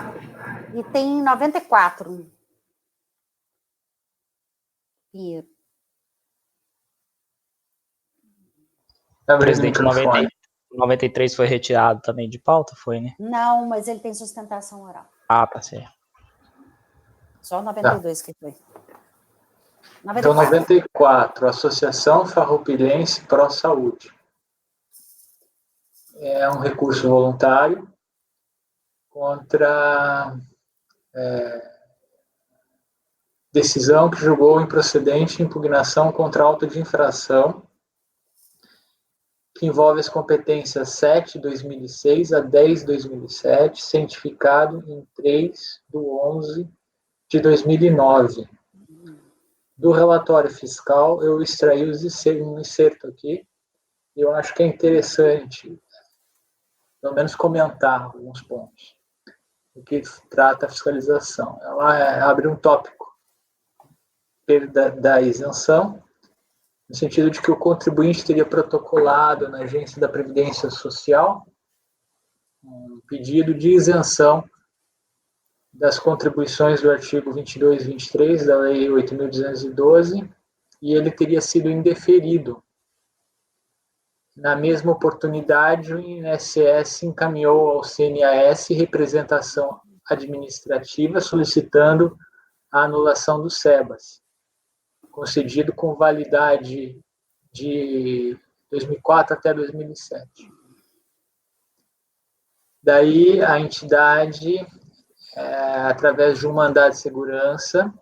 Obrigada. E tem 94. Pinheiro. Presidente, 93 foi retirado também de pauta, foi, né? Não, mas ele tem sustentação oral. Ah, tá certo. Só 92 que foi. 94. Então, 94, Associação Farroupilhense Pró Saúde. É um recurso voluntário contra decisão que julgou improcedente impugnação contra auto de infração que envolve as competências 7/2006 a 10/2007, cientificado em 3/11/2009. Do relatório fiscal, eu extraí um excerto aqui, e eu acho que é interessante, pelo menos, comentar alguns pontos do que trata a fiscalização. Ela abre um tópico, perda da isenção, no sentido de que o contribuinte teria protocolado na Agência da Previdência Social um pedido de isenção das contribuições do artigo 22 e 23 da Lei 8.212, e ele teria sido indeferido. Na mesma oportunidade, o INSS encaminhou ao CNAS representação administrativa solicitando a anulação do SEBAS, concedido com validade de 2004 até 2007. Daí, a entidade, através de um mandado de segurança,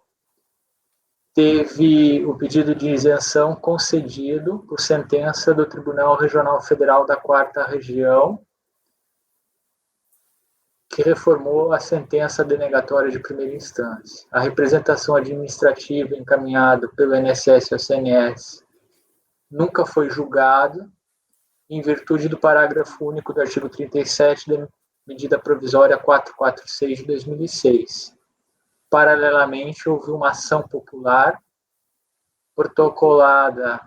teve o pedido de isenção concedido por sentença do Tribunal Regional Federal da 4ª Região, que reformou a sentença denegatória de primeira instância. A representação administrativa encaminhada pelo INSS ao CNS nunca foi julgada, em virtude do parágrafo único do artigo 37 da medida provisória 446 de 2006. Paralelamente, houve uma ação popular protocolada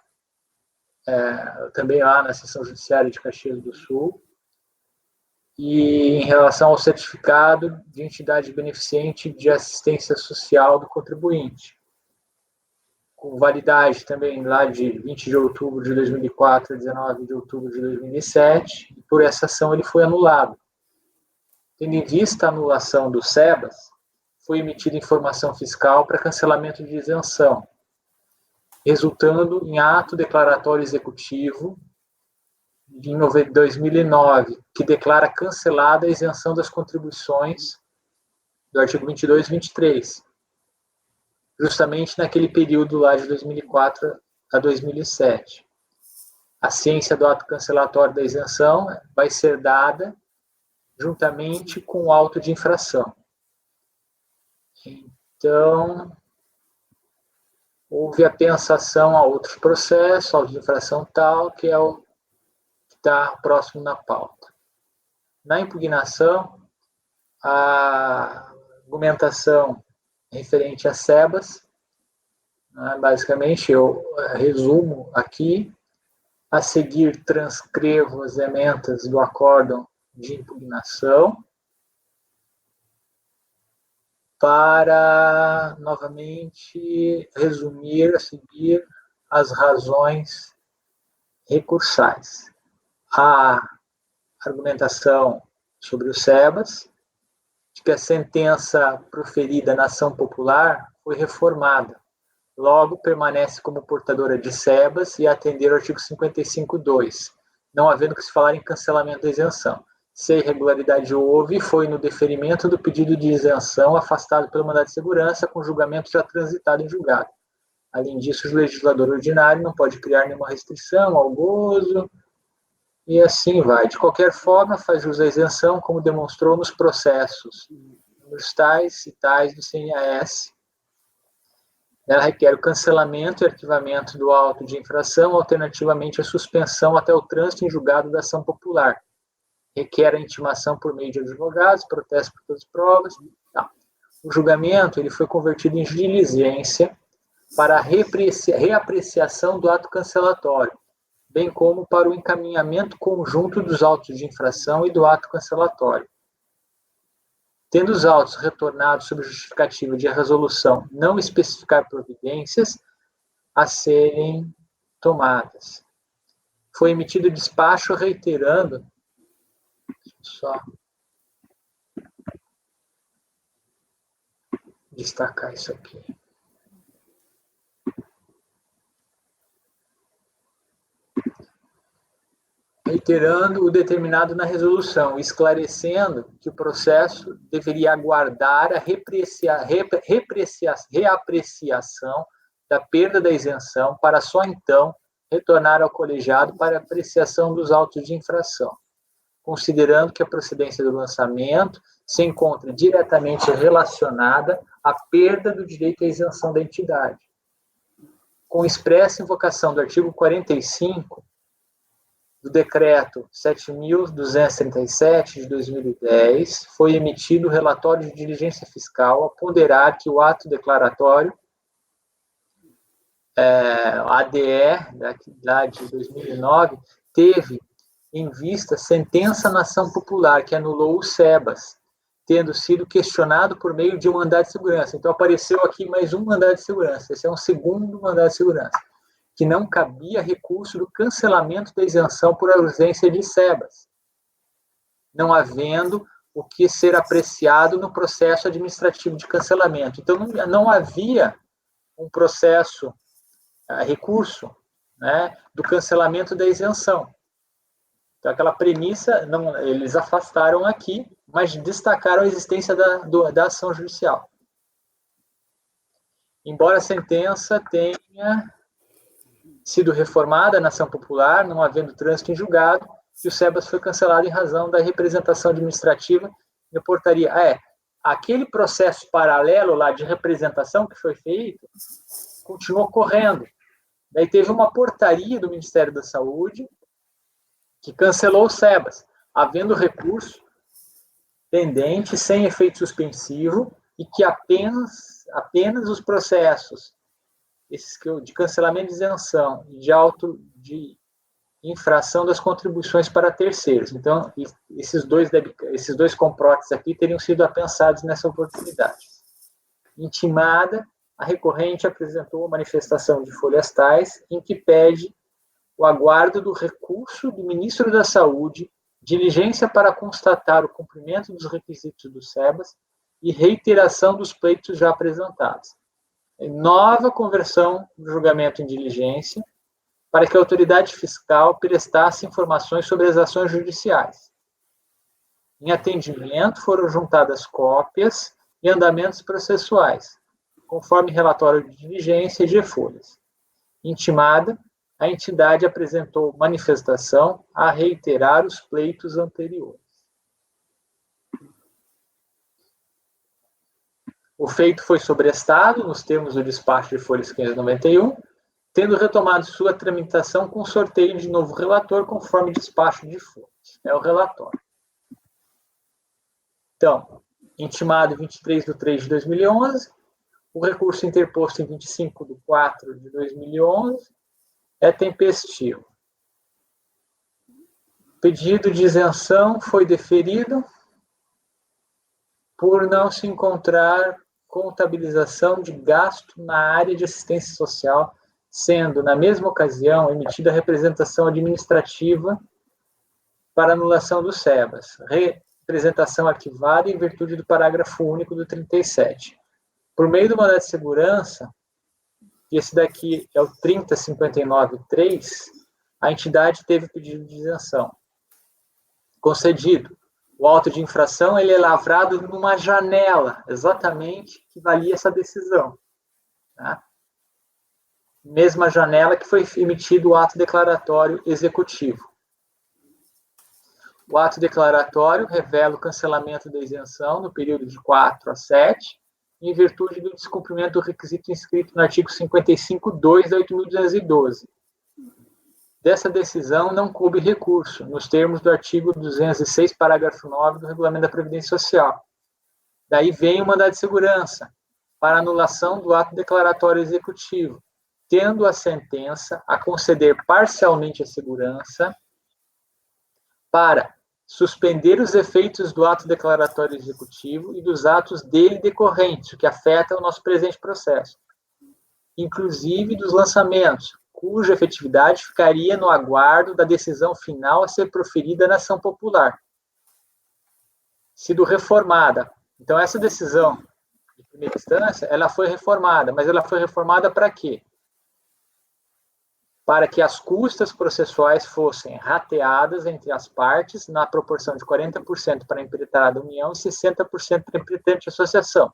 também lá na Seção Judiciária de Caxias do Sul, e em relação ao certificado de entidade beneficente de assistência social do contribuinte, com validade também lá de 20 de outubro de 2004 a 19 de outubro de 2007, e por essa ação ele foi anulado. Tendo em vista a anulação do SEBAS, foi emitida informação fiscal para cancelamento de isenção, resultando em ato declaratório executivo de 2009, que declara cancelada a isenção das contribuições do artigo 22 e 23, justamente naquele período lá de 2004 a 2007. A ciência do ato cancelatório da isenção vai ser dada juntamente com o auto de infração. Então, houve a pensação a outros processos, auto de infração tal, que é o que está próximo na pauta. Na impugnação, a argumentação referente a SEBAS, basicamente, eu resumo aqui, a seguir transcrevo as emendas do acórdão de impugnação, para, novamente, resumir a seguir as razões recursais. A argumentação sobre o SEBAS, de que a sentença proferida na ação popular foi reformada, logo permanece como portadora de SEBAS e atender ao artigo 55.2, não havendo que se falar em cancelamento da isenção. Se a irregularidade houve, foi no deferimento do pedido de isenção afastado pelo mandado de segurança, com julgamento já transitado em julgado. Além disso, o legislador ordinário não pode criar nenhuma restrição ao gozo, e assim vai. De qualquer forma, faz jus à isenção, como demonstrou nos processos nos tais e tais do CNAS. Ela requer o cancelamento e arquivamento do auto de infração, alternativamente a suspensão até o trânsito em julgado da ação popular. Requer a intimação por meio de advogados, protesto por todas as provas. Não. O julgamento ele foi convertido em diligência para a reapreciação do ato cancelatório, bem como para o encaminhamento conjunto dos autos de infração e do ato cancelatório. tendo os autos retornados sob justificativa de a resolução não especificar providências a serem tomadas. Foi emitido despacho reiterando, só destacar isso aqui. Reiterando o determinado na resolução, esclarecendo que o processo deveria aguardar a reapreciação da perda da isenção para só então retornar ao colegiado para apreciação dos autos de infração, considerando que a procedência do lançamento se encontra diretamente relacionada à perda do direito à isenção da entidade. Com expressa invocação do artigo 45 do Decreto 7.237 de 2010, foi emitido o relatório de diligência fiscal a ponderar que o ato declaratório ADE, lá de 2009, teve em vista sentença na ação popular que anulou o SEBAS, tendo sido questionado por meio de um mandado de segurança. Então, apareceu aqui mais um mandado de segurança. Esse é um segundo mandado de segurança, que não cabia recurso do cancelamento da isenção por ausência de SEBAS, não havendo o que ser apreciado no processo administrativo de cancelamento. Então, não havia um processo, recurso, né, do cancelamento da isenção. Então, aquela premissa, eles afastaram aqui, mas destacaram a existência da ação judicial. Embora a sentença tenha sido reformada na ação popular, não havendo trânsito em julgado, e o SEBAS foi cancelado em razão da representação administrativa da portaria. Aquele processo paralelo lá de representação que foi feito, continuou correndo. Daí teve uma portaria do Ministério da Saúde que cancelou o SEBAS, havendo recurso pendente, sem efeito suspensivo, e que apenas os processos esses de cancelamento de isenção e de infração das contribuições para terceiros. Então, esses dois comprotes aqui teriam sido apensados nessa oportunidade. Intimada, a recorrente apresentou a manifestação de folhas tais em que pede o aguardo do recurso do Ministro da Saúde, diligência para constatar o cumprimento dos requisitos do SEBAS e reiteração dos pleitos já apresentados. Nova conversão do julgamento em diligência para que a autoridade fiscal prestasse informações sobre as ações judiciais. Em atendimento, foram juntadas cópias e andamentos processuais, conforme relatório de diligência e de folhas. Intimada, a entidade apresentou manifestação a reiterar os pleitos anteriores. O feito foi sobrestado nos termos do despacho de folhas 591, tendo retomado sua tramitação com sorteio de novo relator, conforme despacho de folhas. É o relatório. Então, intimado em 23 de 3 de 2011, o recurso interposto em 25 de 4 de 2011 é tempestivo. O pedido de isenção foi deferido por não se encontrar contabilização de gasto na área de assistência social, sendo, na mesma ocasião, emitida a representação administrativa para anulação do SEBAS, representação arquivada em virtude do parágrafo único do 37. Por meio do mandado de segurança, e esse daqui é o 3059.3, a entidade teve pedido de isenção concedido. O auto de infração ele é lavrado numa janela, exatamente, que valia essa decisão. Tá? Mesma janela que foi emitido o ato declaratório executivo. O ato declaratório revela o cancelamento da isenção no período de 4 a 7, em virtude do descumprimento do requisito inscrito no artigo 55.2 da 8.212. Dessa decisão não coube recurso, nos termos do artigo 206, parágrafo 9 do Regulamento da Previdência Social. Daí vem o mandado de segurança para anulação do ato declaratório executivo, tendo a sentença a conceder parcialmente a segurança para suspender os efeitos do ato declaratório executivo e dos atos dele decorrentes, o que afeta o nosso presente processo, inclusive dos lançamentos, cuja efetividade ficaria no aguardo da decisão final a ser proferida na ação popular, sido reformada. Então, essa decisão de primeira instância, ela foi reformada, mas ela foi reformada para quê? Para que as custas processuais fossem rateadas entre as partes na proporção de 40% para a impetrada União e 60% para a impetrante associação,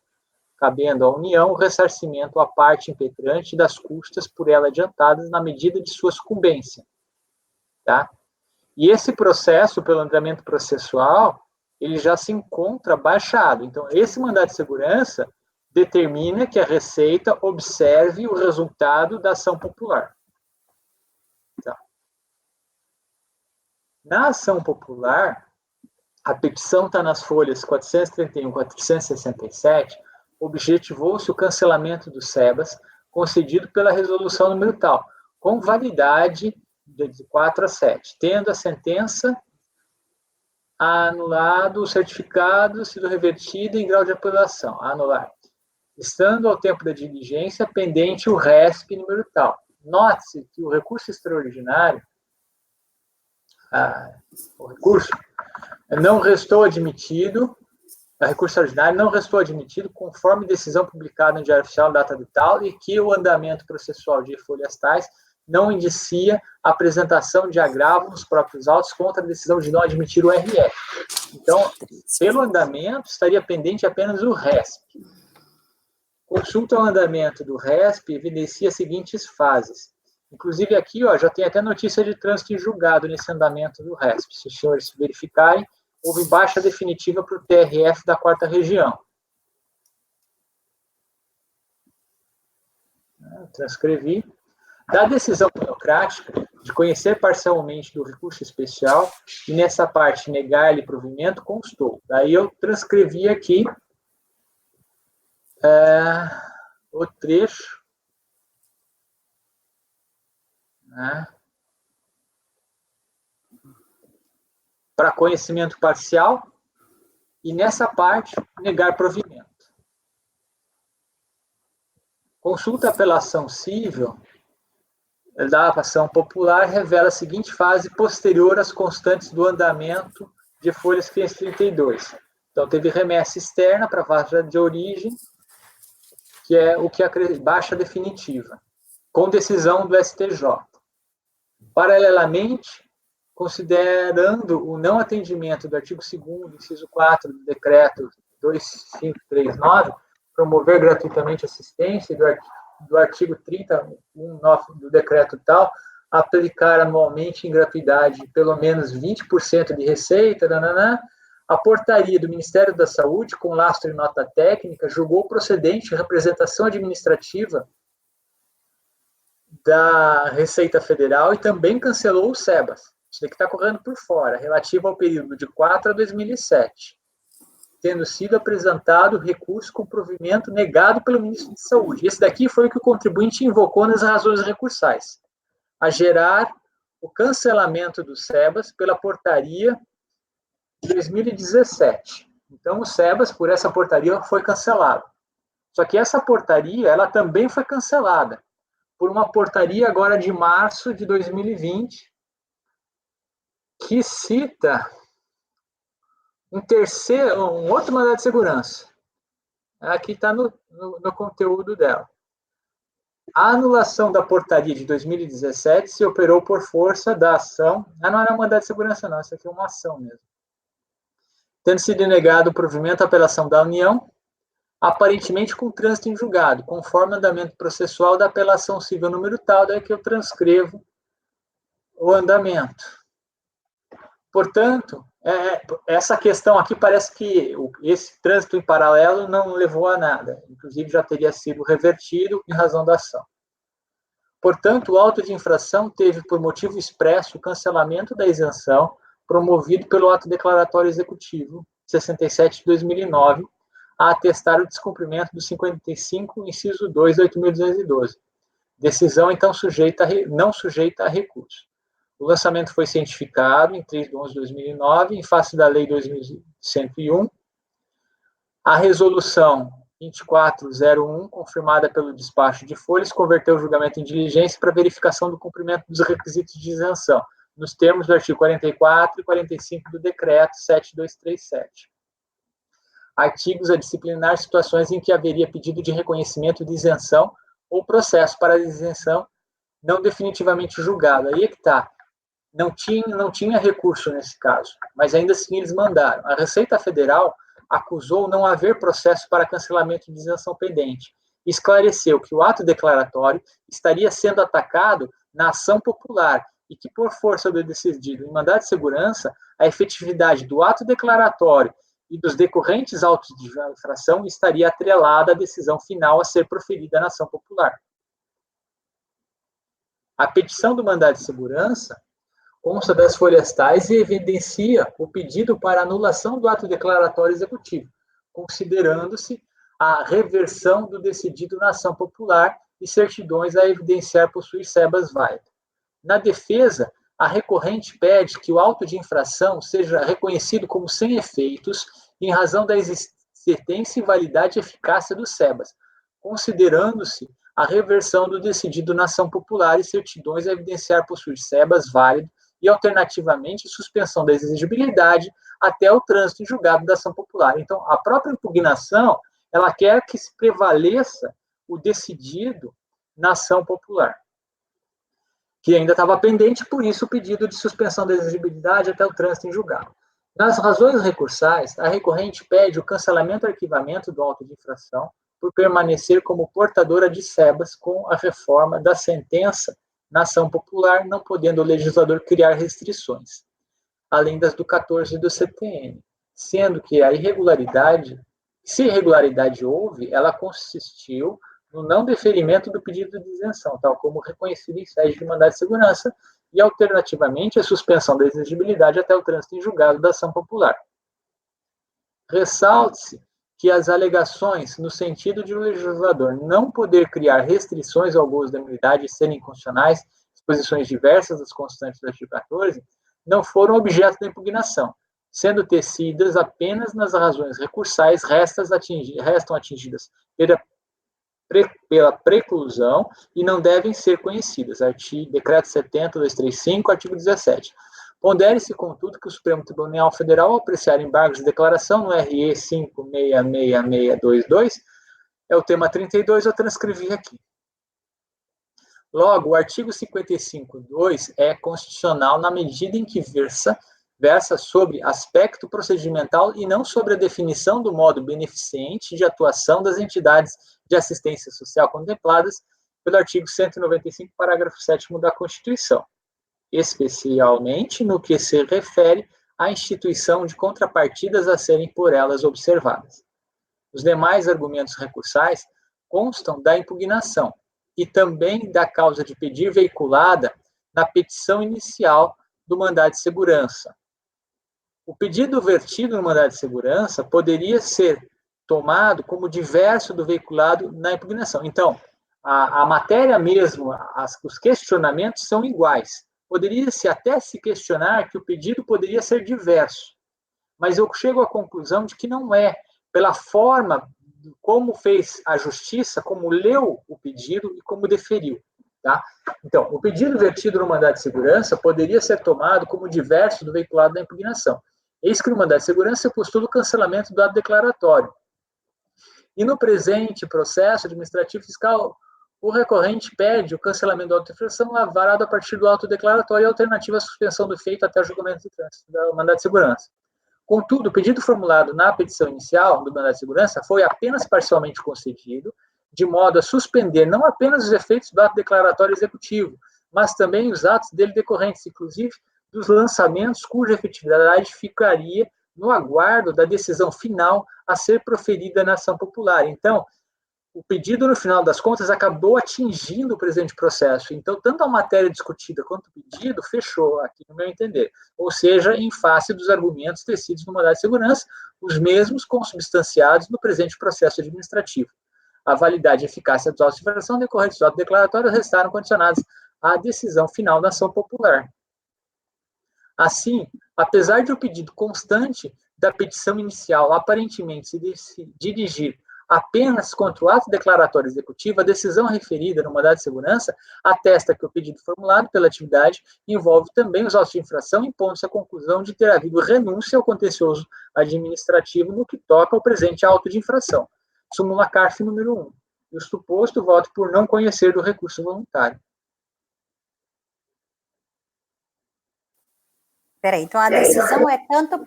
cabendo à União o ressarcimento à parte impetrante das custas por ela adiantadas na medida de sua sucumbência. Tá? E esse processo, pelo andamento processual, ele já se encontra baixado. Então, esse mandado de segurança determina que a Receita observe o resultado da ação popular. Então, na ação popular, a petição está nas folhas 431 e 467, objetivou-se o cancelamento do SEBAS, concedido pela resolução número tal, com validade de 4 a 7, tendo a sentença anulado o certificado sido revertido em grau de apelação, anular, estando ao tempo da diligência pendente o RESP número tal. Note-se que o recurso extraordinário, o recurso não restou admitido, o recurso extraordinário não restou admitido conforme decisão publicada no Diário Oficial, data de tal, e que o andamento processual de folhas tais não indicia a apresentação de agravo nos próprios autos contra a decisão de não admitir o RF. Então, pelo andamento, estaria pendente apenas o RESP. Consulta ao andamento do RESP evidencia as seguintes fases. Inclusive aqui, ó, já tem até notícia de trânsito em julgado nesse andamento do RESP. Se os senhores verificarem, houve baixa definitiva para o TRF da 4ª Região. Transcrevi. Da decisão burocrática de conhecer parcialmente do recurso especial e nessa parte negar-lhe provimento, constou. Daí eu transcrevi aqui o trecho, né, para conhecimento parcial e nessa parte negar provimento. Consulta a apelação cível da ação popular revela a seguinte fase posterior às constantes do andamento de folhas 532. Então, teve remessa externa para a vasta de origem, que é o que baixa definitiva, com decisão do STJ. Paralelamente, considerando o não atendimento do artigo 2º, inciso 4 do decreto 2539, promover gratuitamente assistência, do artigo 30.1.9 do decreto tal, aplicar anualmente em gratuidade pelo menos 20% de receita, a portaria do Ministério da Saúde, com lastro e nota técnica, julgou procedente a representação administrativa da Receita Federal e também cancelou o SEBAS. Isso daqui está correndo por fora, relativo ao período de 4 a 2007. Tendo sido apresentado recurso com provimento negado pelo ministro de Saúde. Esse daqui foi o que o contribuinte invocou nas razões recursais, a gerar o cancelamento do SEBAS pela portaria de 2017. Então, o SEBAS, por essa portaria, foi cancelado. Só que essa portaria, ela também foi cancelada por uma portaria agora de março de 2020, que cita um outro mandado de segurança. Aqui está no conteúdo dela. A anulação da portaria de 2017 se operou por força da ação. Não era um mandado de segurança, não. Isso aqui é uma ação mesmo. Tendo sido negado o provimento à apelação da União, aparentemente com trânsito em julgado, conforme o andamento processual da apelação civil número tal, daí que eu transcrevo o andamento. Portanto, essa questão aqui parece que esse trânsito em paralelo não levou a nada, inclusive já teria sido revertido em razão da ação. Portanto, o auto de infração teve por motivo expresso o cancelamento da isenção promovido pelo ato declaratório executivo 67 de 2009, a atestar o descumprimento do 55, inciso 2, 8.212. Decisão, então, não sujeita a recurso. O lançamento foi cientificado em 3 de 11 de 2009, em face da Lei 2101. A resolução 2401, confirmada pelo despacho de folhas, converteu o julgamento em diligência para verificação do cumprimento dos requisitos de isenção, nos termos do artigo 44 e 45 do decreto 7237. Artigos a disciplinar situações em que haveria pedido de reconhecimento de isenção ou processo para isenção não definitivamente julgado. Aí é que está. Não tinha recurso nesse caso, mas ainda assim eles mandaram. A Receita Federal acusou não haver processo para cancelamento de isenção pendente. Esclareceu que o ato declaratório estaria sendo atacado na ação popular e que, por força do decidido em mandado de segurança, a efetividade do ato declaratório e dos decorrentes autos de infração estaria atrelada à decisão final a ser proferida na ação popular. A petição do mandado de segurança consta das folhas tais e evidencia o pedido para anulação do ato declaratório executivo, considerando-se a reversão do decidido na ação popular e certidões a evidenciar possuir sebas válidas. Na defesa, a recorrente pede que o auto de infração seja reconhecido como sem efeitos em razão da existência e validade e eficácia dos sebas, considerando-se a reversão do decidido na ação popular e certidões a evidenciar possuir sebas válido e, alternativamente, suspensão da exigibilidade até o trânsito em julgado da ação popular. Então, a própria impugnação, ela quer que se prevaleça o decidido na ação popular, que ainda estava pendente, por isso o pedido de suspensão da exigibilidade até o trânsito em julgado. Nas razões recursais, a recorrente pede o cancelamento e arquivamento do auto de infração por permanecer como portadora de sebas com a reforma da sentença na ação popular, não podendo o legislador criar restrições, além das do 14 do CTN, sendo que a irregularidade, se irregularidade houve, ela consistiu no não deferimento do pedido de isenção, tal como reconhecido em sede de mandado de segurança, e, alternativamente, a suspensão da exigibilidade até o trânsito em julgado da ação popular. Ressalte-se que as alegações, no sentido de o legislador não poder criar restrições ao gozo da imunidade e serem inconstitucionais, disposições diversas das constantes do artigo 14, não foram objeto da impugnação, sendo tecidas apenas nas razões recursais, restam atingidas pela preclusão e não devem ser conhecidas. Decreto 70.235, artigo 17. Pondere-se, contudo, que o Supremo Tribunal Federal, ao apreciar embargos de declaração no RE 566622, é o tema 32, eu transcrevi aqui. Logo, o artigo 55.2 é constitucional na medida em que versa sobre aspecto procedimental e não sobre a definição do modo beneficente de atuação das entidades de assistência social contempladas pelo artigo 195, parágrafo 7º da Constituição, especialmente no que se refere à instituição de contrapartidas a serem por elas observadas. Os demais argumentos recursais constam da impugnação e também da causa de pedir veiculada na petição inicial do mandado de segurança. O pedido vertido no mandado de segurança poderia ser tomado como diverso do veiculado na impugnação. Então, a matéria mesmo, os questionamentos são iguais. Poderia-se até se questionar que o pedido poderia ser diverso, mas eu chego à conclusão de que não é, pela forma como fez a justiça, como leu o pedido e como deferiu. Tá? Então, o pedido vertido no mandado de segurança poderia ser tomado como diverso do veiculado da impugnação. Eis que no mandado de segurança postula o cancelamento do ato declaratório. E no presente processo administrativo fiscal, o recorrente pede o cancelamento da auto-infração lavrado a partir do auto declaratório e alternativa à suspensão do feito até o julgamento do trânsito do mandado de segurança. Contudo, o pedido formulado na petição inicial do mandado de segurança foi apenas parcialmente concedido, de modo a suspender não apenas os efeitos do ato declaratório executivo, mas também os atos dele decorrentes, inclusive dos lançamentos cuja efetividade ficaria no aguardo da decisão final a ser proferida na ação popular. Então, o pedido, no final das contas, acabou atingindo o presente processo. Então, tanto a matéria discutida quanto o pedido fechou, aqui no meu entender. Ou seja, em face dos argumentos tecidos no mandado de segurança, os mesmos consubstanciados no presente processo administrativo. A validade e eficácia dos autos de infração decorrentes do ato declaratório restaram condicionados à decisão final da ação popular. Assim, apesar de o pedido constante da petição inicial aparentemente se dirigir apenas contra o ato declaratório executivo, a decisão referida no mandado de segurança atesta que o pedido formulado pela atividade envolve também os autos de infração, impondo-se a conclusão de ter havido renúncia ao contencioso administrativo no que toca ao presente auto de infração. Súmula CARF número 1. E o suposto voto por não conhecer do recurso voluntário. Peraí, então a decisão é tanto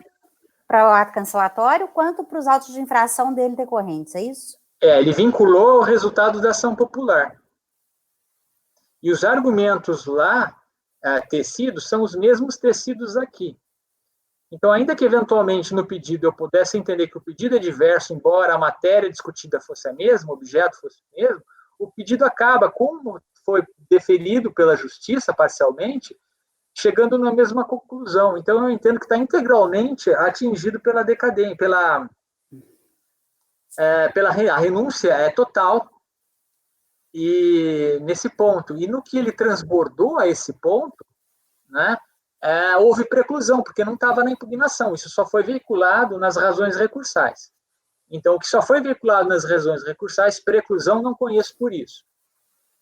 para o ato cancelatório quanto para os autos de infração dele decorrentes, é isso? Ele vinculou o resultado da ação popular. E os argumentos lá, tecidos, são os mesmos tecidos aqui. Então, ainda que eventualmente no pedido eu pudesse entender que o pedido é diverso, embora a matéria discutida fosse a mesma, o objeto fosse o mesmo, o pedido acaba, como foi deferido pela justiça parcialmente, chegando na mesma conclusão. Então, eu entendo que está integralmente atingido pela decadência, a renúncia é total e nesse ponto. E no que ele transbordou a esse ponto, né, houve preclusão, porque não estava na impugnação. Isso só foi veiculado nas razões recursais. Então, o que só foi veiculado nas razões recursais, preclusão, não conheço por isso.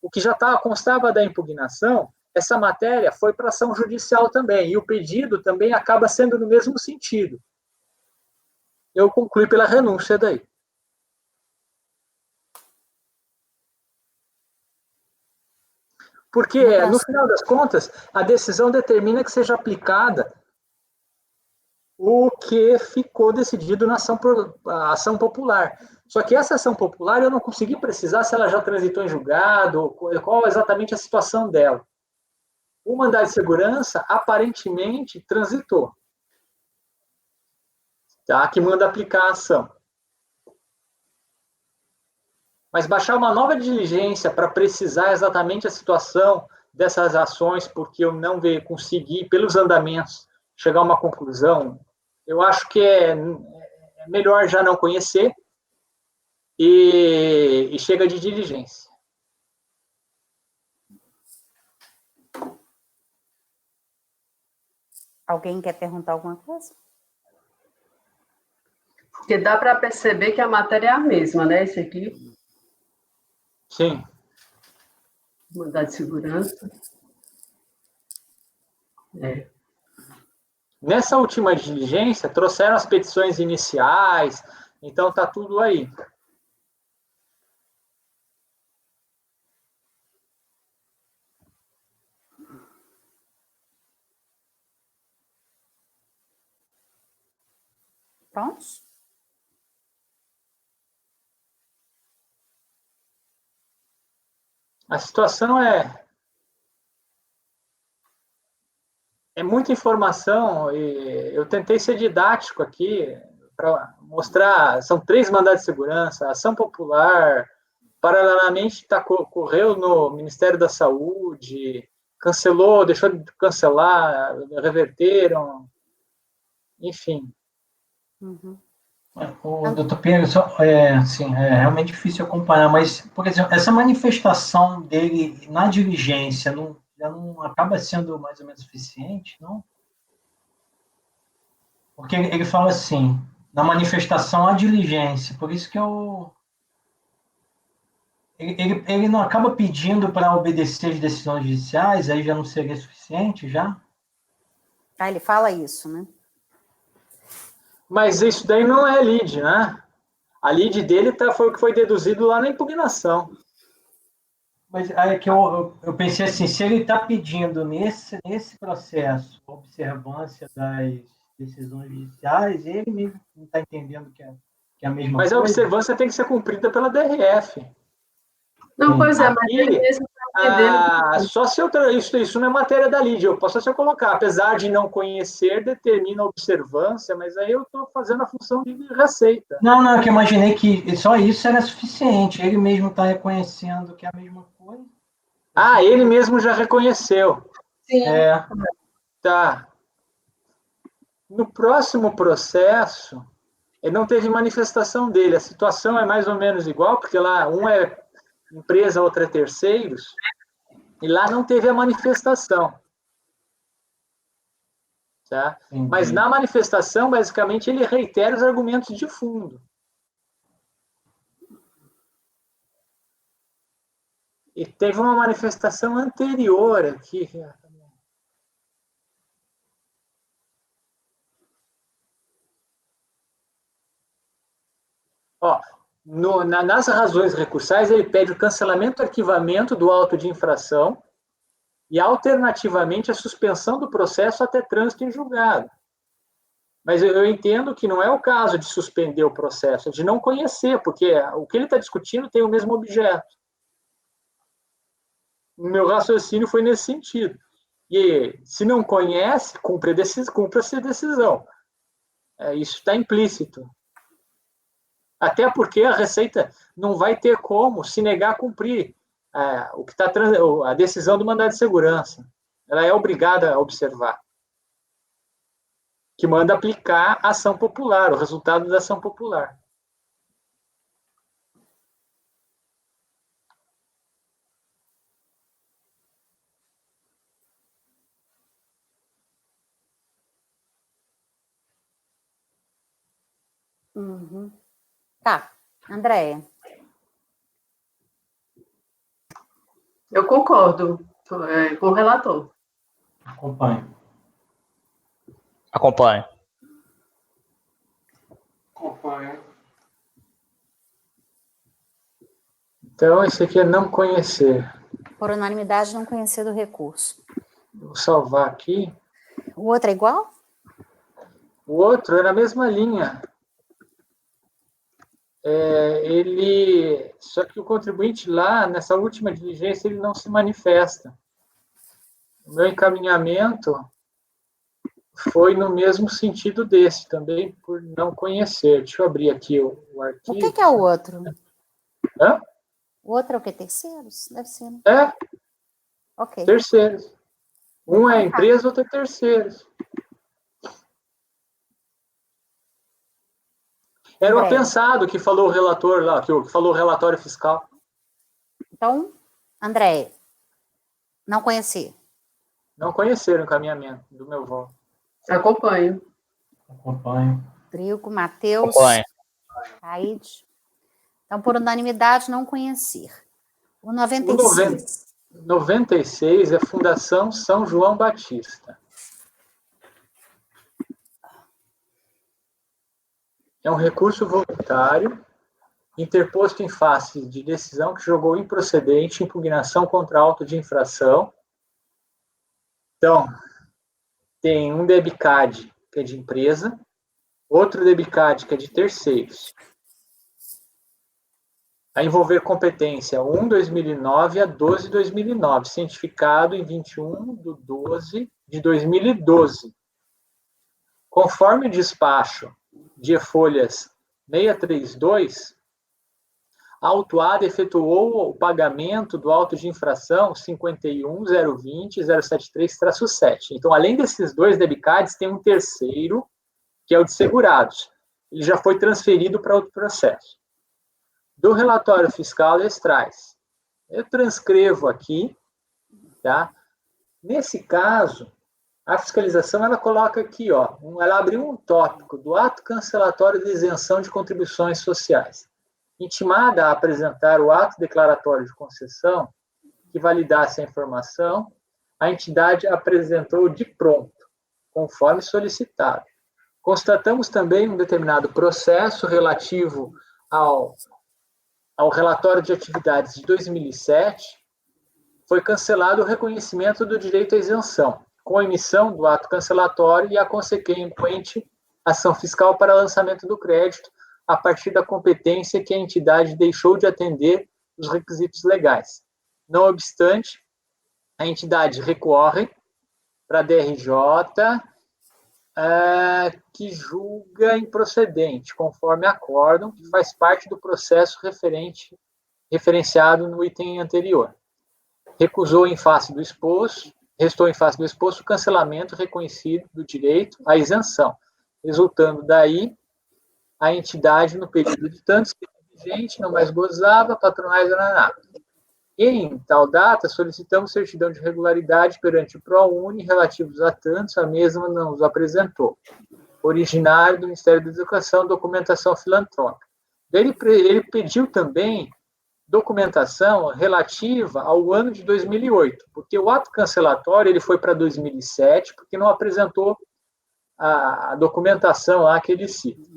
O que já constava da impugnação, essa matéria foi para ação judicial também, e o pedido também acaba sendo no mesmo sentido. Eu concluí pela renúncia daí. Porque, no final das contas, a decisão determina que seja aplicada o que ficou decidido na ação popular. Só que essa ação popular eu não consegui precisar se ela já transitou em julgado, qual exatamente a situação dela. O mandado de segurança, aparentemente, transitou. Tá? Que manda aplicar a ação. Mas baixar uma nova diligência para precisar exatamente a situação dessas ações, porque eu não consegui, pelos andamentos, chegar a uma conclusão, eu acho que é melhor já não conhecer e chega de diligência. Alguém quer perguntar alguma coisa? Porque dá para perceber que a matéria é a mesma, né? Esse aqui. Sim. Mandado de segurança. Nessa última diligência, trouxeram as petições iniciais, então está tudo aí. Prontos? A situação é muita informação, e eu tentei ser didático aqui, para mostrar, são 3 mandados de segurança, ação popular, paralelamente correu no Ministério da Saúde, cancelou, deixou de cancelar, reverteram, enfim. Uhum. O doutor Pinheiro, assim, é realmente difícil acompanhar, mas, por exemplo, essa manifestação dele na diligência já não acaba sendo mais ou menos suficiente, não? Porque ele fala assim, na manifestação à diligência, por isso que ele não acaba pedindo para obedecer as decisões judiciais, aí já não seria suficiente, já? Ele fala isso, né? Mas isso daí não é lide, né? A lide dele foi o que foi deduzido lá na impugnação. Mas aí que eu pensei assim, se ele está pedindo nesse processo a observância das decisões judiciais, ele mesmo não está entendendo que é a mesma coisa. Mas a observância tem que ser cumprida pela DRF. Não, pois é, mas ele mesmo está entendendo. Só se isso não é matéria da lide, eu posso só colocar, apesar de não conhecer, determina a observância, mas aí eu estou fazendo a função de receita. Não, é que eu imaginei que só isso era suficiente, ele mesmo está reconhecendo que é a mesma coisa. Ele mesmo já reconheceu. Sim. Tá. No próximo processo, não teve manifestação dele, a situação é mais ou menos igual, porque lá um é empresa, outra é terceiros, e lá não teve a manifestação. Tá? Entendi. Mas na manifestação, basicamente, ele reitera os argumentos de fundo. E teve uma manifestação anterior aqui. Ó, nas razões recursais, ele pede o cancelamento e arquivamento do auto de infração e, alternativamente, a suspensão do processo até trânsito em julgado. Mas eu entendo que não é o caso de suspender o processo, é de não conhecer, porque o que ele está discutindo tem o mesmo objeto. O meu raciocínio foi nesse sentido. E se não conhece, cumpra-se a decisão. Isso está implícito. Até porque a Receita não vai ter como se negar a cumprir a decisão do mandado de segurança. Ela é obrigada a observar. Que manda aplicar a ação popular, o resultado da ação popular. Uhum. Tá, Andréia. Eu concordo com o relator. Acompanho. Acompanho. Então, esse aqui é não conhecer. Por unanimidade, não conhecer do recurso. Vou salvar aqui. O outro é igual? O outro é na mesma linha. Só que o contribuinte lá, nessa última diligência, ele não se manifesta. O meu encaminhamento foi no mesmo sentido desse, também por não conhecer. Deixa eu abrir aqui o arquivo. O que é o outro? Hã? O outro é o quê? Terceiros? Deve ser, né? Ok. Terceiros. Um é empresa, outro é terceiros. Era o apensado que falou o relator lá, que falou o relatório fiscal. Então, André, não conheci. Não conheceram o encaminhamento do meu voto. Acompanho. Drico, Matheus, Raide. Então, por unanimidade, não conhecer. O 96. O 96 é Fundação São João Batista. É um recurso voluntário interposto em face de decisão que julgou improcedente impugnação contra auto de infração. Então, tem um DEBCAD, que é de empresa, outro DEBCAD, que é de terceiros. A envolver competência 1/2009 a 12/2009, cientificado em 21/12/2012. Conforme o despacho de folhas 632, a autuada efetuou o pagamento do auto de infração 51.020.073-7. Então, além desses dois DEBCADs, tem um terceiro, que é o de segurados. Ele já foi transferido para outro processo. Do relatório fiscal, eles traz. Eu transcrevo aqui, tá? Nesse caso, a fiscalização, ela coloca aqui, ó, ela abriu um tópico do ato cancelatório de isenção de contribuições sociais. Intimada a apresentar o ato declaratório de concessão que validasse a informação, a entidade apresentou de pronto, conforme solicitado. Constatamos também um determinado processo relativo ao relatório de atividades de 2007, foi cancelado o reconhecimento do direito à isenção, com a emissão do ato cancelatório e a consequente ação fiscal para lançamento do crédito, a partir da competência que a entidade deixou de atender os requisitos legais. Não obstante, a entidade recorre para a DRJ, que julga improcedente, conforme acórdão, que faz parte do processo referenciado no item anterior. Restou em face do exposto o cancelamento reconhecido do direito à isenção, resultando daí a entidade, no período de tantos vigente, não mais gozava, patronais, nada. Em tal data, solicitamos certidão de regularidade perante o ProUni relativos a tantos, a mesma não os apresentou. Originário do Ministério da Educação, documentação filantrópica. Ele pediu também documentação relativa ao ano de 2008, porque o ato cancelatório ele foi para 2007, porque não apresentou a documentação lá que ele cita.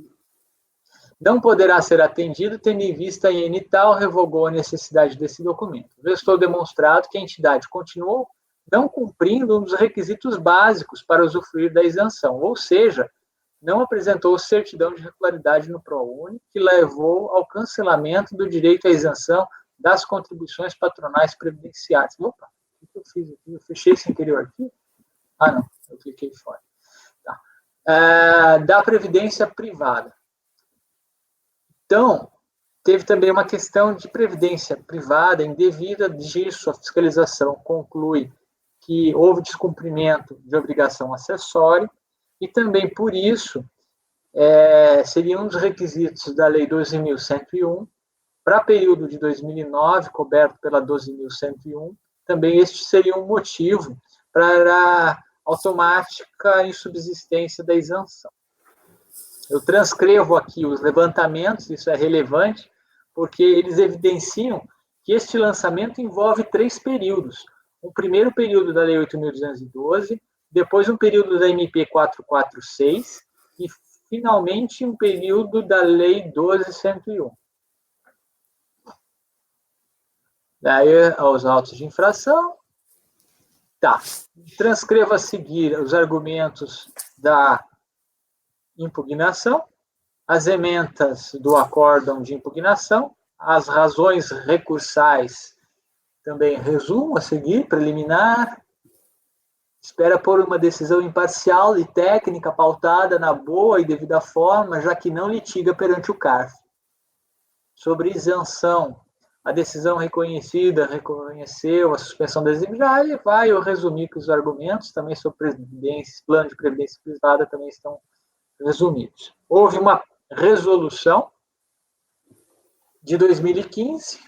Não poderá ser atendido, tendo em vista em tal revogou a necessidade desse documento. Restou demonstrado que a entidade continuou não cumprindo um dos requisitos básicos para usufruir da isenção, ou seja, não apresentou certidão de regularidade no ProUni, que levou ao cancelamento do direito à isenção das contribuições patronais previdenciárias. Opa, o que eu fiz aqui? Eu fechei esse interior aqui? Ah, não, eu cliquei fora. Tá. Da previdência privada. Então, teve também uma questão de previdência privada indevida disso, a fiscalização conclui que houve descumprimento de obrigação acessória e também por isso seria um dos requisitos da Lei 12.101 para período de 2009, coberto pela 12.101, também este seria um motivo para a automática insubsistência da isenção. Eu transcrevo aqui os levantamentos, isso é relevante, porque eles evidenciam que este lançamento envolve 3 períodos. Um primeiro período da Lei 8.212, depois um período da MP 446 e, finalmente, um período da Lei 12.101. Daí, aos autos de infração. Tá. Transcrevo a seguir os argumentos da impugnação, as ementas do acórdão de impugnação, as razões recursais também resumo a seguir, preliminar, espera por uma decisão imparcial e técnica pautada na boa e devida forma, já que não litiga perante o CARF. Sobre isenção, a decisão reconheceu a suspensão da exigibilidade, vai eu resumir que os argumentos também sobre plano de previdência privada também estão resumidos. Houve uma resolução de 2015,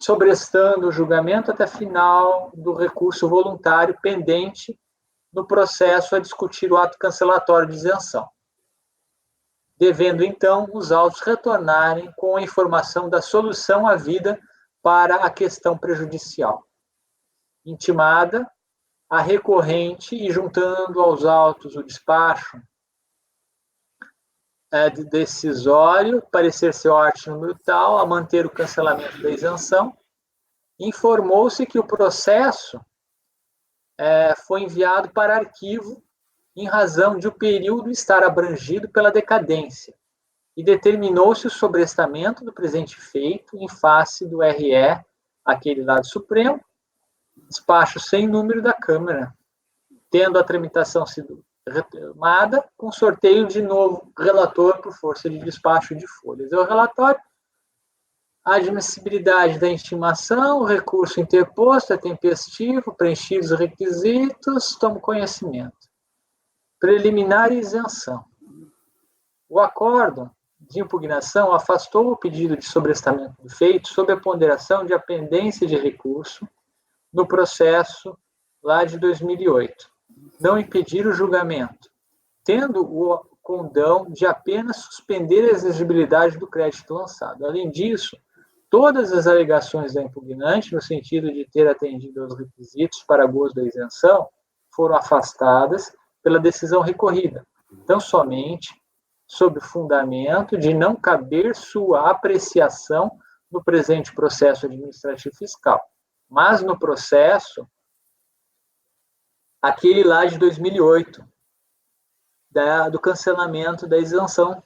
sobrestando o julgamento até final do recurso voluntário pendente no processo a discutir o ato cancelatório de isenção, devendo, então, os autos retornarem com a informação da solução havida para a questão prejudicial. Intimada, a recorrente e juntando aos autos o despacho decisório, parecer ser arte número tal, a manter o cancelamento da isenção, informou-se que o processo foi enviado para arquivo em razão de o período estar abrangido pela decadência, e determinou-se o sobrestamento do presente feito em face do RE, aquele lá do Supremo, despacho sem número da Câmara, tendo a tramitação sido retomada, com sorteio de novo relator por força de despacho de folhas. É o relatório, a admissibilidade da intimação, o recurso interposto é tempestivo, preenchidos os requisitos, tomo conhecimento. Preliminar e isenção. O acórdão de impugnação afastou o pedido de sobrestamento do feito sob a ponderação de a pendência de recurso no processo lá de 2008. Não impedir o julgamento, tendo o condão de apenas suspender a exigibilidade do crédito lançado. Além disso, todas as alegações da impugnante, no sentido de ter atendido aos requisitos para gozo da isenção, foram afastadas pela decisão recorrida, tão somente sob o fundamento de não caber sua apreciação no presente processo administrativo fiscal, mas no processo aquele lá de 2008, do cancelamento da isenção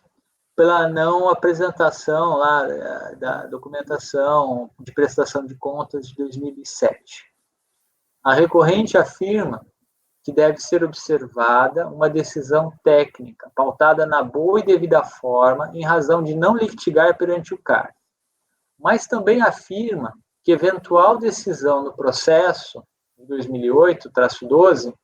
pela não apresentação lá da documentação de prestação de contas de 2007. A recorrente afirma que deve ser observada uma decisão técnica, pautada na boa e devida forma, em razão de não litigar perante o CARF. Mas também afirma que eventual decisão no processo de 2008-12,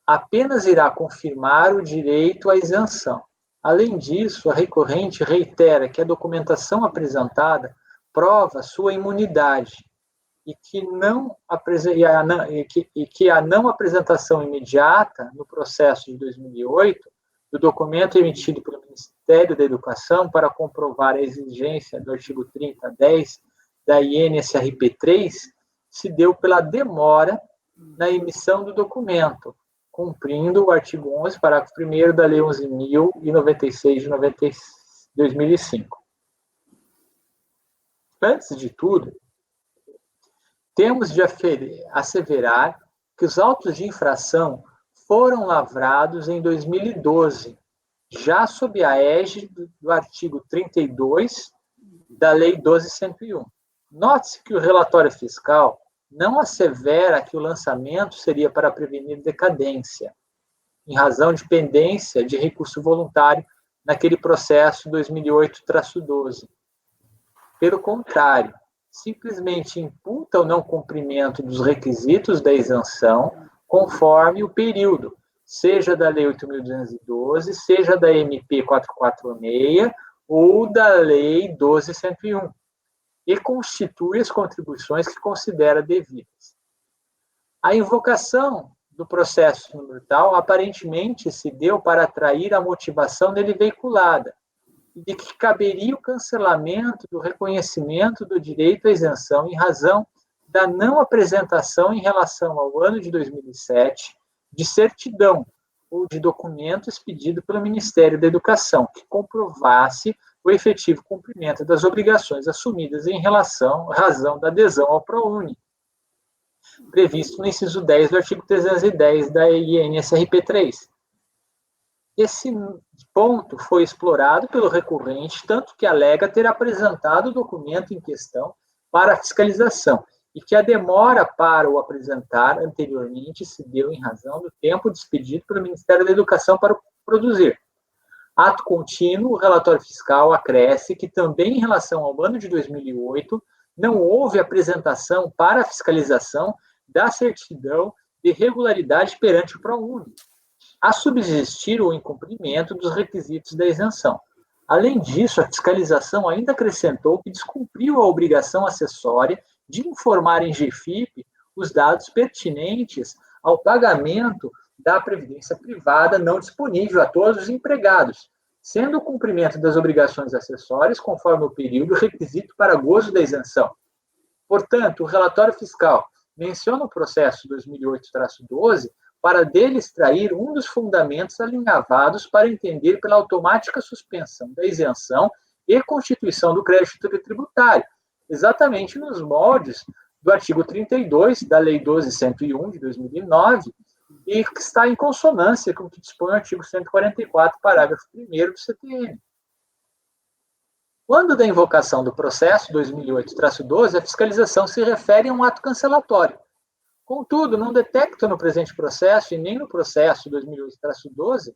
apenas irá confirmar o direito à isenção. Além disso, a recorrente reitera que a documentação apresentada prova sua imunidade e que a não apresentação imediata no processo de 2008 do documento emitido pelo Ministério da Educação para comprovar a exigência do artigo 30.10 da INSRP 3 se deu pela demora na emissão do documento, cumprindo o artigo 11, parágrafo 1º da Lei 11.096 de 2005. Antes de tudo, temos de asseverar que os autos de infração foram lavrados em 2012, já sob a égide do artigo 32 da Lei 12.101. Note-se que o relatório fiscal não assevera que o lançamento seria para prevenir decadência, em razão de pendência de recurso voluntário naquele processo 2008-12. Pelo contrário, simplesmente imputa o não cumprimento dos requisitos da isenção conforme o período, seja da Lei 8.212, seja da MP 446 ou da Lei 12.101, e constitui as contribuições que considera devidas. A invocação do processo número tal aparentemente se deu para atrair a motivação nele veiculada, de que caberia o cancelamento do reconhecimento do direito à isenção em razão da não apresentação em relação ao ano de 2007 de certidão ou de documento expedido pelo Ministério da Educação que comprovasse o efetivo cumprimento das obrigações assumidas em razão da adesão ao ProUni, previsto no inciso 10 do artigo 310 da INSRP 3. Esse ponto foi explorado pelo recorrente, tanto que alega ter apresentado o documento em questão para a fiscalização e que a demora para o apresentar anteriormente se deu em razão do tempo despedido pelo Ministério da Educação para o produzir. Ato contínuo, o relatório fiscal acresce que também em relação ao ano de 2008 não houve apresentação para a fiscalização da certidão de regularidade perante o ProUni, a subsistir o incumprimento dos requisitos da isenção. Além disso, a fiscalização ainda acrescentou que descumpriu a obrigação acessória de informar em GFIP os dados pertinentes ao pagamento da previdência privada não disponível a todos os empregados, sendo o cumprimento das obrigações acessórias conforme o período requisito para gozo da isenção. Portanto, o relatório fiscal menciona o processo 2008-12 para dele extrair um dos fundamentos alinhavados para entender pela automática suspensão da isenção e constituição do crédito tributário, exatamente nos moldes do artigo 32 da Lei 12.101 de 2009, e que está em consonância com o que dispõe o artigo 144, parágrafo 1º do CTN. Quando da invocação do processo 2008-12, a fiscalização se refere a um ato cancelatório. Contudo, não detecta no presente processo e nem no processo 2008-12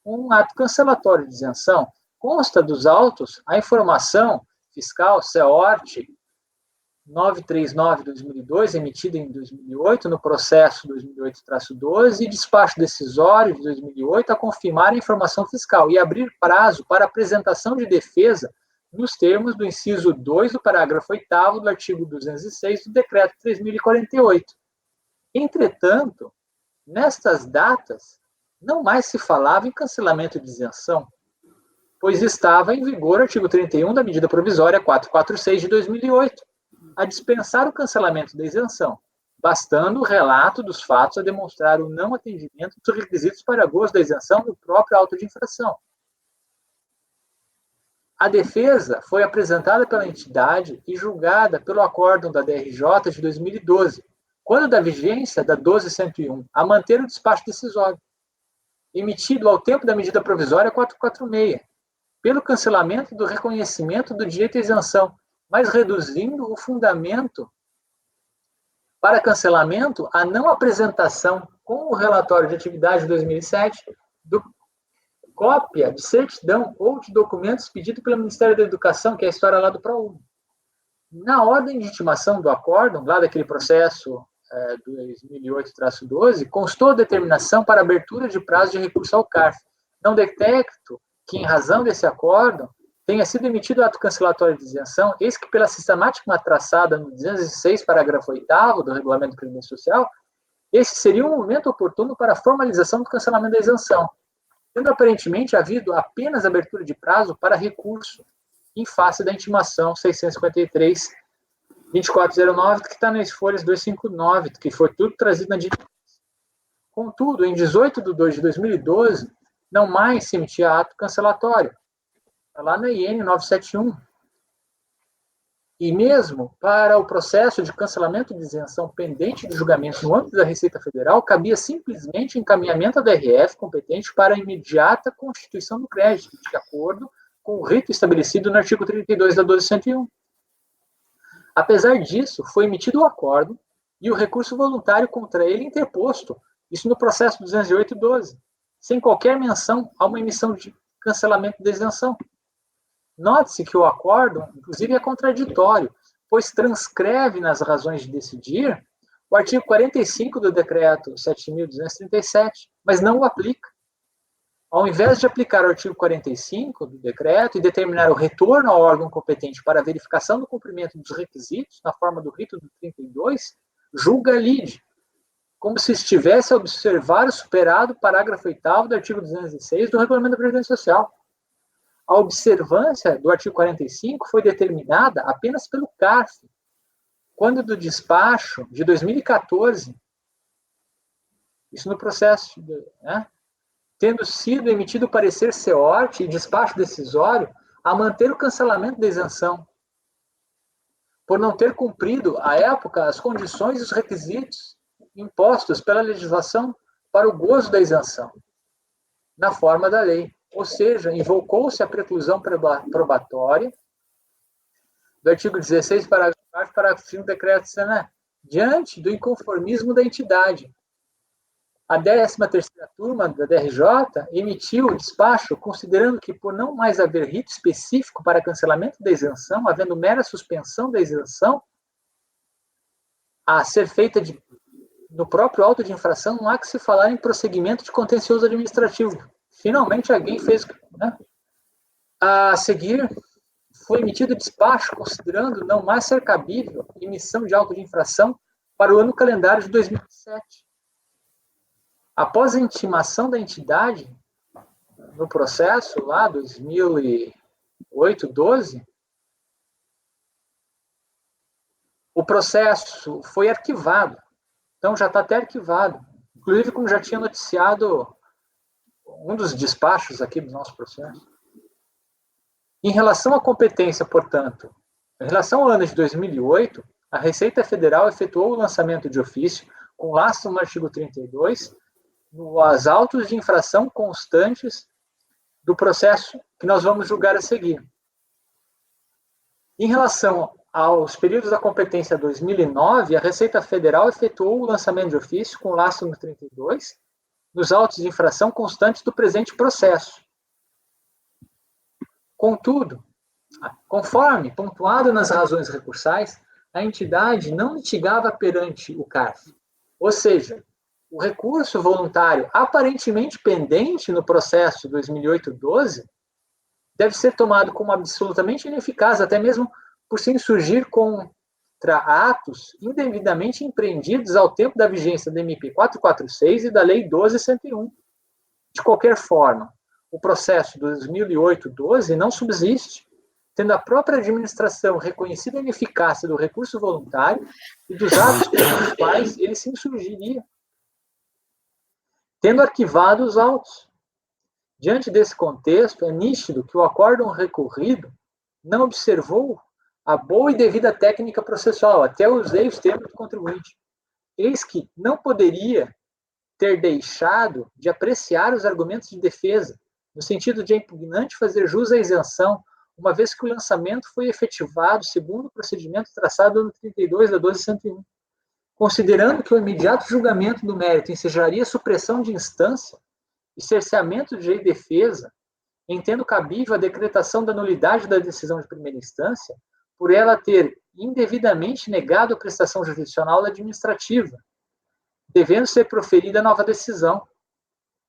um ato cancelatório de isenção. Consta dos autos a informação fiscal CEORT 939/2002, emitida em 2008, no processo 2008-12, e despacho decisório de 2008 a confirmar a informação fiscal e abrir prazo para apresentação de defesa nos termos do inciso 2 do parágrafo 8º do artigo 206 do Decreto 3.048. Entretanto, nestas datas, não mais se falava em cancelamento de isenção, pois estava em vigor o artigo 31 da medida provisória 446 de 2008, a dispensar o cancelamento da isenção, bastando o relato dos fatos a demonstrar o não atendimento dos requisitos para gozo da isenção no próprio auto de infração. A defesa foi apresentada pela entidade e julgada pelo acórdão da DRJ de 2012, quando da vigência da 12.101, a manter o despacho decisório, emitido ao tempo da medida provisória 446, pelo cancelamento do reconhecimento do direito à isenção, mas reduzindo o fundamento para cancelamento a não apresentação com o relatório de atividade de 2007 do cópia de certidão ou de documentos pedido pelo Ministério da Educação, que é a história lá do ProUni. Na ordem de intimação do acórdão, lá daquele processo 2008-12, constou a determinação para abertura de prazo de recurso ao CARF. Não detecto que, em razão desse acórdão, tenha sido emitido ato cancelatório de isenção, eis que pela sistemática traçada no 206, parágrafo 8º do Regulamento de Previdência Social, esse seria um momento oportuno para a formalização do cancelamento da isenção, tendo aparentemente havido apenas abertura de prazo para recurso em face da intimação 653-2409, que está nas folhas 259, que foi tudo trazido na diligência. Contudo, em 18 de 2 de 2012, não mais se emitia ato cancelatório, lá na IN 971. E mesmo para o processo de cancelamento de isenção pendente de julgamento no âmbito da Receita Federal, cabia simplesmente encaminhamento à DRF competente para a imediata constituição do crédito, de acordo com o rito estabelecido no artigo 32 da 1201. Apesar disso, foi emitido o acórdão e o recurso voluntário contra ele interposto, isso no processo 208-12, sem qualquer menção a uma emissão de cancelamento da isenção. Note-se que o acórdão, inclusive, é contraditório, pois transcreve nas razões de decidir o artigo 45 do decreto 7.237, mas não o aplica. Ao invés de aplicar o artigo 45 do decreto e determinar o retorno ao órgão competente para a verificação do cumprimento dos requisitos, na forma do rito do 32, julga a lide, como se estivesse a observar o superado parágrafo 8º do artigo 206 do Regulamento da Previdência Social. A observância do artigo 45 foi determinada apenas pelo CARF, quando do despacho de 2014, isso no processo, tendo sido emitido o parecer CEORT e despacho decisório a manter o cancelamento da isenção, por não ter cumprido, à época, as condições e os requisitos impostos pela legislação para o gozo da isenção, na forma da lei. Ou seja, invocou-se a preclusão probatória do artigo 16, parágrafo 4, parágrafo 5 do decreto Senan, diante do inconformismo da entidade. A 13ª turma da DRJ emitiu o despacho considerando que, por não mais haver rito específico para cancelamento da isenção, havendo mera suspensão da isenção a ser feita no próprio auto de infração, não há que se falar em prosseguimento de contencioso administrativo. Finalmente, alguém fez... A seguir, foi emitido despacho considerando não mais ser cabível emissão de auto de infração para o ano calendário de 2007. Após a intimação da entidade, no processo lá, 2008-12, o processo foi arquivado. Então, já está até arquivado. Inclusive, como já tinha noticiado um dos despachos aqui do nosso processo. Em relação à competência, portanto, em relação ao ano de 2008, a Receita Federal efetuou o lançamento de ofício, com lastro no artigo 32, nos autos de infração constantes do processo que nós vamos julgar a seguir. Em relação aos períodos da competência 2009, a Receita Federal efetuou o lançamento de ofício, com lastro no 32, nos autos de infração constantes do presente processo. Contudo, conforme pontuado nas razões recursais, a entidade não litigava perante o CARF. Ou seja, o recurso voluntário aparentemente pendente no processo 2008-12 deve ser tomado como absolutamente ineficaz, até mesmo por se insurgir contra atos indevidamente empreendidos ao tempo da vigência da MP 446 e da Lei 12.101. De qualquer forma, o processo 2008-12 não subsiste, tendo a própria administração reconhecido a ineficácia do recurso voluntário e dos atos pelos quais ele se insurgiria, tendo arquivado os autos. Diante desse contexto, é nítido que o acórdão recorrido não observou a boa e devida técnica processual, até usei os termos do contribuinte. Eis que não poderia ter deixado de apreciar os argumentos de defesa, no sentido de a impugnante fazer jus à isenção, uma vez que o lançamento foi efetivado segundo o procedimento traçado no 32 da 12.101, considerando que o imediato julgamento do mérito ensejaria supressão de instância e cerceamento de direito de defesa, entendo cabível a decretação da nulidade da decisão de primeira instância, por ela ter indevidamente negado a prestação jurisdicional administrativa, devendo ser proferida nova decisão.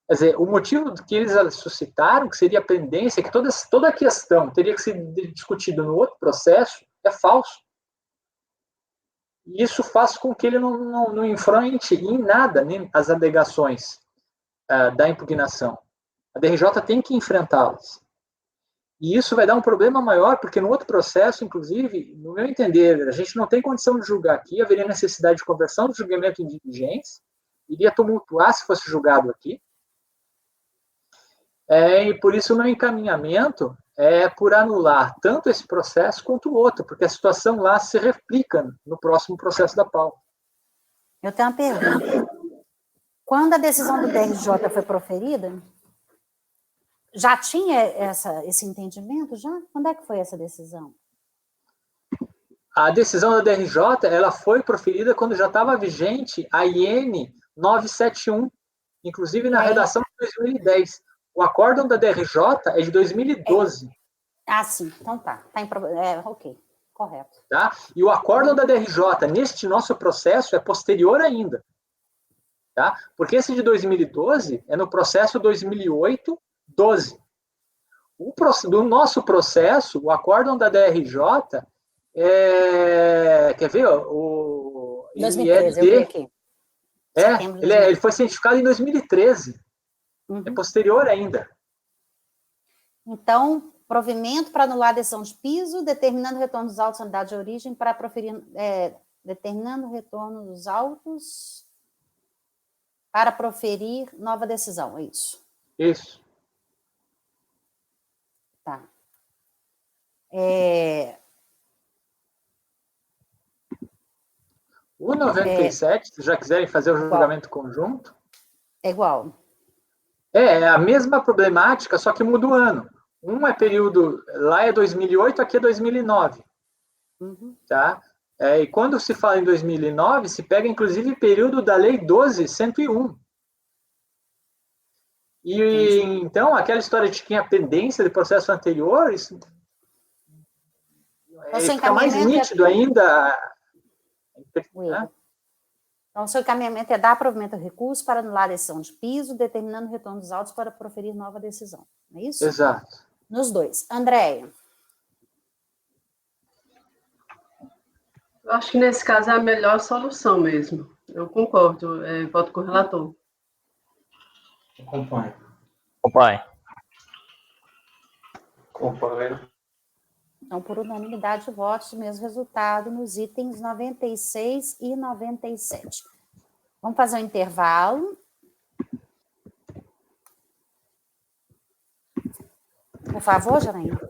Quer dizer, o motivo que eles suscitaram, que seria a pendência, que toda a questão teria que ser discutida no outro processo, é falso. E isso faz com que ele não enfrente em nada nem as alegações da impugnação. A DRJ tem que enfrentá-las. E isso vai dar um problema maior, porque no outro processo, inclusive, no meu entender, a gente não tem condição de julgar aqui, haveria necessidade de conversão do julgamento em diligência, iria tumultuar se fosse julgado aqui. E por isso o meu encaminhamento é por anular tanto esse processo quanto o outro, porque a situação lá se replica no próximo processo da pauta. Eu tenho uma pergunta. Quando a decisão do DRJ foi proferida, já tinha esse entendimento? Já? Quando é que foi essa decisão? A decisão da DRJ ela foi proferida quando já estava vigente a IN 971, inclusive na redação de 2010. O acórdão da DRJ é de 2012. Sim. Então tá. Ok. Correto. Tá? E o acórdão da DRJ neste nosso processo é posterior ainda. Tá? Porque esse de 2012 é no processo 2008-12. Do nosso processo, o acórdão da DRJ quer ver? O 2013, eu vi aqui. Ele foi cientificado em 2013. Uhum. É posterior ainda. Então, provimento para anular a decisão de piso, determinando o retorno dos autos à unidade de origem para proferir... determinando o retorno dos autos para proferir nova decisão, é isso? Isso. Tá. O 97, se já quiserem fazer o julgamento conjunto... É igual. É a mesma problemática, só que muda o ano. Um é período... Lá é 2008, aqui é 2009. Uhum. Tá? E quando se fala em 2009, se pega, inclusive, período da Lei 12.101. E, então, aquela história de que tinha pendência de processo anterior, isso fica mais nítido ainda. Né? Então, o seu encaminhamento é dar provimento ao recurso para anular a decisão de piso, determinando o retorno dos autos para proferir nova decisão. Não é isso? Exato. Nos dois. Andréia. Eu acho que nesse caso é a melhor solução mesmo. Eu concordo. Voto com o relator. Acompanho. Então, por unanimidade de votos, o mesmo resultado nos itens 96 e 97. Vamos fazer um intervalo. Por favor, Janaína.